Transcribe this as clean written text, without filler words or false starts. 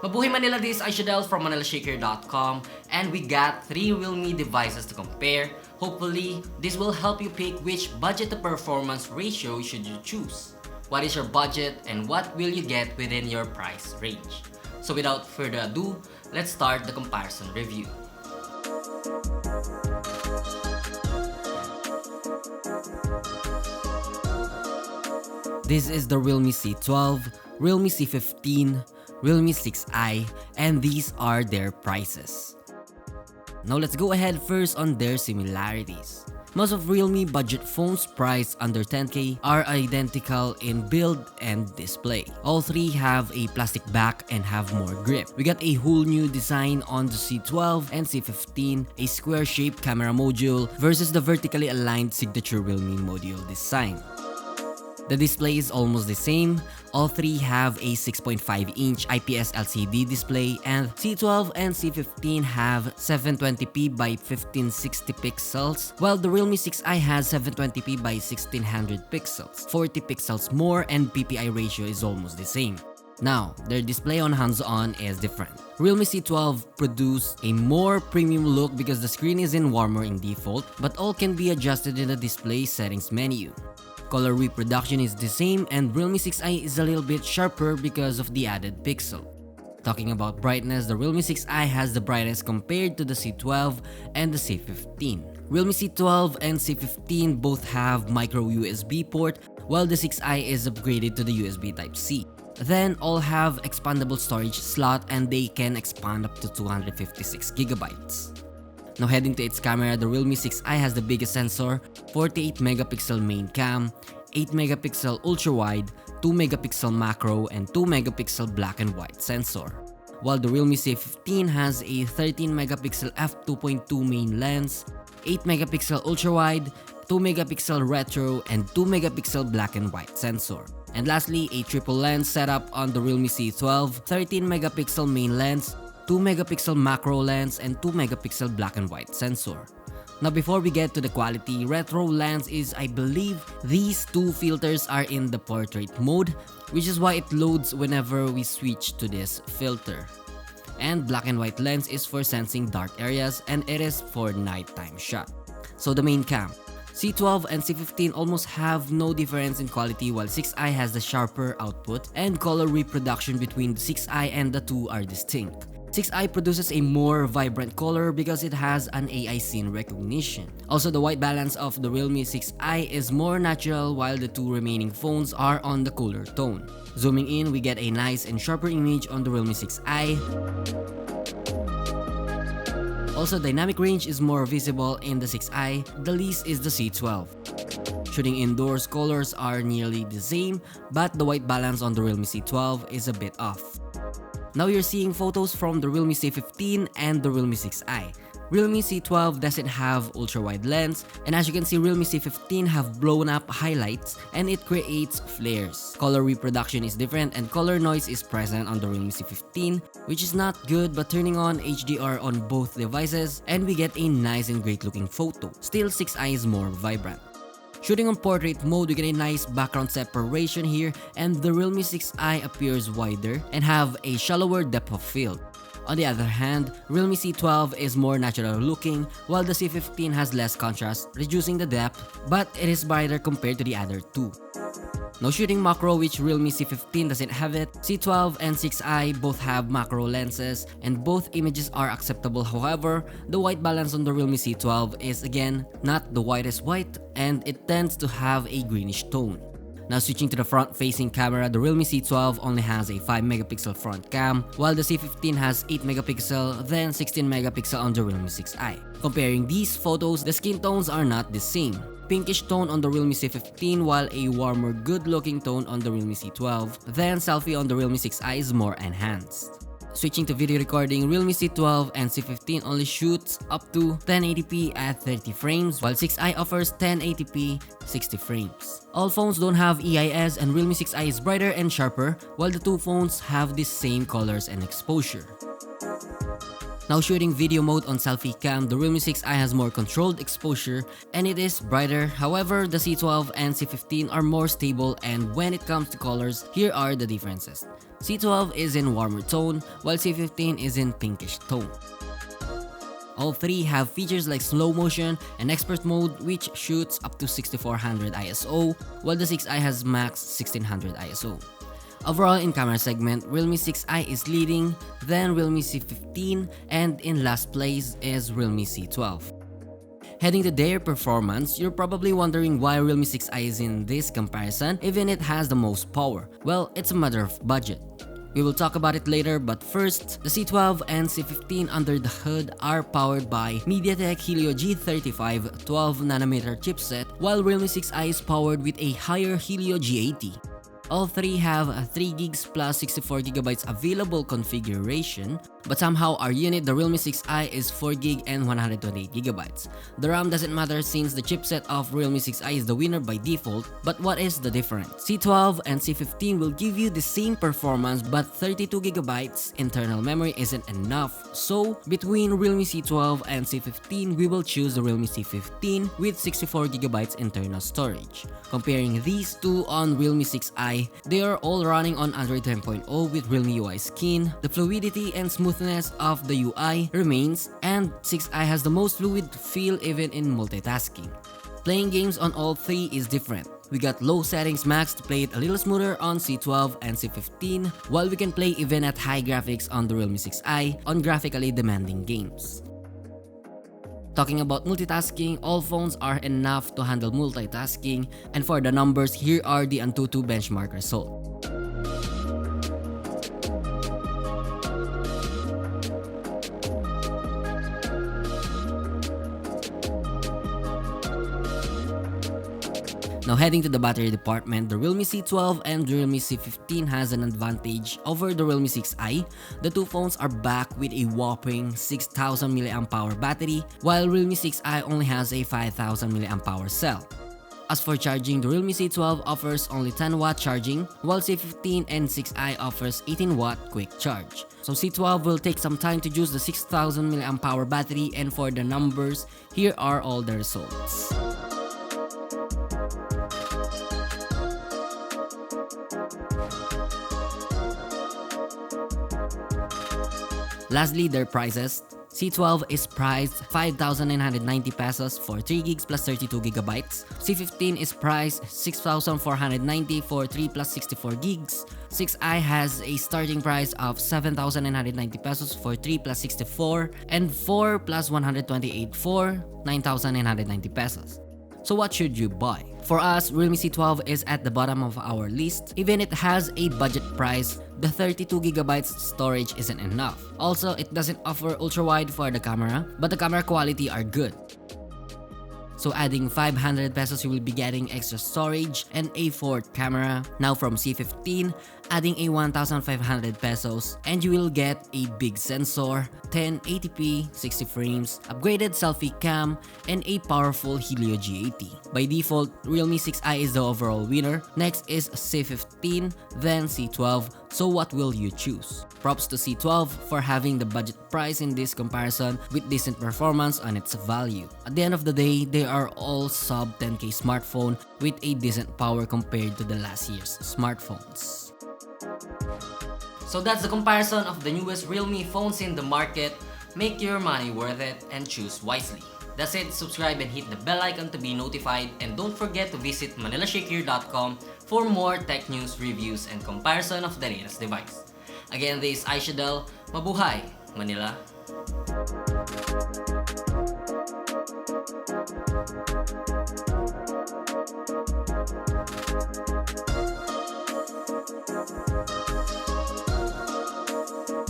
Mabuhay Manila, this is Aishadel from ManilaShaker.com, and we got 3 Realme devices to compare. Hopefully, this will help you pick which budget to performance ratio should you choose. What is your budget and what will you get within your price range? So without further ado, let's start the comparison review. This is the Realme C12, Realme C15, Realme 6i, and these are their prices. Now let's go ahead first on their similarities. Most of Realme budget phones priced under 10k are identical in build and display. All three have a plastic back and have more grip. We got a whole new design on the C12 and C15, a square-shaped camera module versus the vertically aligned signature Realme module design. The display is almost the same. All three have a 6.5-inch IPS LCD display, and C12 and C15 have 720p by 1560 pixels, while the Realme 6i has 720p by 1600 pixels, 40 pixels more, and PPI ratio is almost the same. Now, their display on hands-on is different. Realme C12 produced a more premium look because the screen is warmer in default, but all can be adjusted in the display settings menu. Color reproduction is the same, and Realme 6i is a little bit sharper because of the added pixel. Talking about brightness, the Realme 6i has the brightest compared to the C12 and the C15. Realme C12 and C15 both have micro USB port, while the 6i is upgraded to the USB Type-C. Then all have expandable storage slot and they can expand up to 256GB. Now heading to its camera, the Realme 6i has the biggest sensor, 48 megapixel main cam, 8 megapixel ultra wide, 2 megapixel macro, and 2 megapixel black and white sensor. While the Realme C15 has a 13 megapixel f2.2 main lens, 8 megapixel ultra wide, 2 megapixel retro, and 2 megapixel black and white sensor. And lastly, a triple lens setup on the Realme C12, 13 megapixel main lens, 2 megapixel macro lens, and 2 megapixel black and white sensor. Now before we get to the quality, retro lens is, I believe, these two filters are in the portrait mode, which is why it loads whenever we switch to this filter. And black and white lens is for sensing dark areas, and it is for nighttime shot. So the main cam. C12 and C15 almost have no difference in quality, while 6i has the sharper output, and color reproduction between the 6i and the two are distinct. 6i produces a more vibrant color because it has an AI scene recognition. Also, the white balance of the Realme 6i is more natural, while the two remaining phones are on the cooler tone. Zooming in, we get a nice and sharper image on the Realme 6i. Also, dynamic range is more visible in the 6i, the least is the C12. Shooting indoors, colors are nearly the same, but the white balance on the Realme C12 is a bit off. Now you're seeing photos from the Realme C15 and the Realme 6i. Realme C12 doesn't have ultra-wide lens, and as you can see, Realme C15 have blown up highlights and it creates flares. Color reproduction is different and color noise is present on the Realme C15, which is not good, but turning on HDR on both devices and we get a nice and great looking photo. Still, 6i is more vibrant. Shooting on portrait mode, we get a nice background separation here, and the Realme 6i appears wider and have a shallower depth of field. On the other hand, Realme C12 is more natural looking, while the C15 has less contrast, reducing the depth, but it is brighter compared to the other two. Now shooting macro, which Realme C15 doesn't have it, C12 and 6i both have macro lenses and both images are acceptable. However, the white balance on the Realme C12 is again not the whitest white and it tends to have a greenish tone. Now switching to the front-facing camera, the Realme C12 only has a 5 megapixel front cam, while the C15 has 8 megapixel, then 16 megapixel on the Realme 6i. Comparing these photos, the skin tones are not the same. Pinkish tone on the Realme C15 while a warmer good-looking tone on the Realme C12, then selfie on the Realme 6i is more enhanced. Switching to video recording, Realme C12 and C15 only shoots up to 1080p at 30 frames, while 6i offers 1080p 60 frames. All phones don't have EIS and Realme 6i is brighter and sharper, while the two phones have the same colors and exposure. Now shooting video mode on selfie cam, the Realme 6i has more controlled exposure and it is brighter. However, the C12 and C15 are more stable, and when it comes to colors, here are the differences. C12 is in warmer tone while C15 is in pinkish tone. All three have features like slow motion and expert mode, which shoots up to 6400 ISO, while the 6i has max 1600 ISO. Overall in camera segment, Realme 6i is leading, then Realme C15, and in last place is Realme C12. Heading to their performance, you're probably wondering why Realme 6i is in this comparison even it has the most power. Well, it's a matter of budget. We will talk about it later, but first, the C12 and C15 under the hood are powered by MediaTek Helio G35 12nm chipset, while Realme 6i is powered with a higher Helio G80. All three have a 3GB plus 64GB available configuration, but somehow our unit, the Realme 6i, is 4GB and 128GB. The RAM doesn't matter since the chipset of Realme 6i is the winner by default, but what is the difference? C12 and C15 will give you the same performance, but 32GB internal memory isn't enough. So between Realme C12 and C15, we will choose the Realme C15 with 64GB internal storage. Comparing these two on Realme 6i, they are all running on Android 10.0 with Realme UI skin. The fluidity and smoothness of the UI remains, and 6i has the most fluid feel even in multitasking. Playing games on all three is different. We got low settings max to play it a little smoother on C12 and C15, while we can play even at high graphics on the Realme 6i on graphically demanding games. Talking about multitasking, all phones are enough to handle multitasking, and for the numbers, here are the Antutu benchmark result. Now heading to the battery department, the Realme C12 and the Realme C15 has an advantage over the Realme 6i. The two phones are back with a whopping 6000 mAh battery, while Realme 6i only has a 5000 mAh cell. As for charging, the Realme C12 offers only 10W charging, while C15 and 6i offers 18W quick charge. So C12 will take some time to use the 6000 mAh battery, and for the numbers, here are all the results. Lastly, their prices. C12 is priced 5,990 pesos for 3GB plus 32GB. C15 is priced 6,490 for 3 plus 64GB. 6i has a starting price of 7,990 pesos for 3 plus 64, and 4 plus 128 for 9,990 pesos. So what should you buy? For us, Realme C12 is at the bottom of our list. Even it has a budget price, the 32GB storage isn't enough. Also, it doesn't offer ultra-wide for the camera, but the camera quality are good. So adding 500 pesos, you will be getting extra storage and a fourth camera. Now from C15, adding a 1,500 pesos, and you will get a big sensor, 1080p, 60 frames, upgraded selfie cam, and a powerful Helio G80. By default, Realme 6i is the overall winner. Next is C15, then C12. So what will you choose? Props to C12 for having the budget price in this comparison with decent performance on its value. At the end of the day, they are all sub 10k smartphone with a decent power compared to the last year's smartphones. So that's the comparison of the newest Realme phones in the market. Make your money worth it and choose wisely. That's it, subscribe and hit the bell icon to be notified, and don't forget to visit manilashakir.com for more tech news, reviews, and comparison of the latest device. Again, this is Aishadel. Mabuhay, Manila!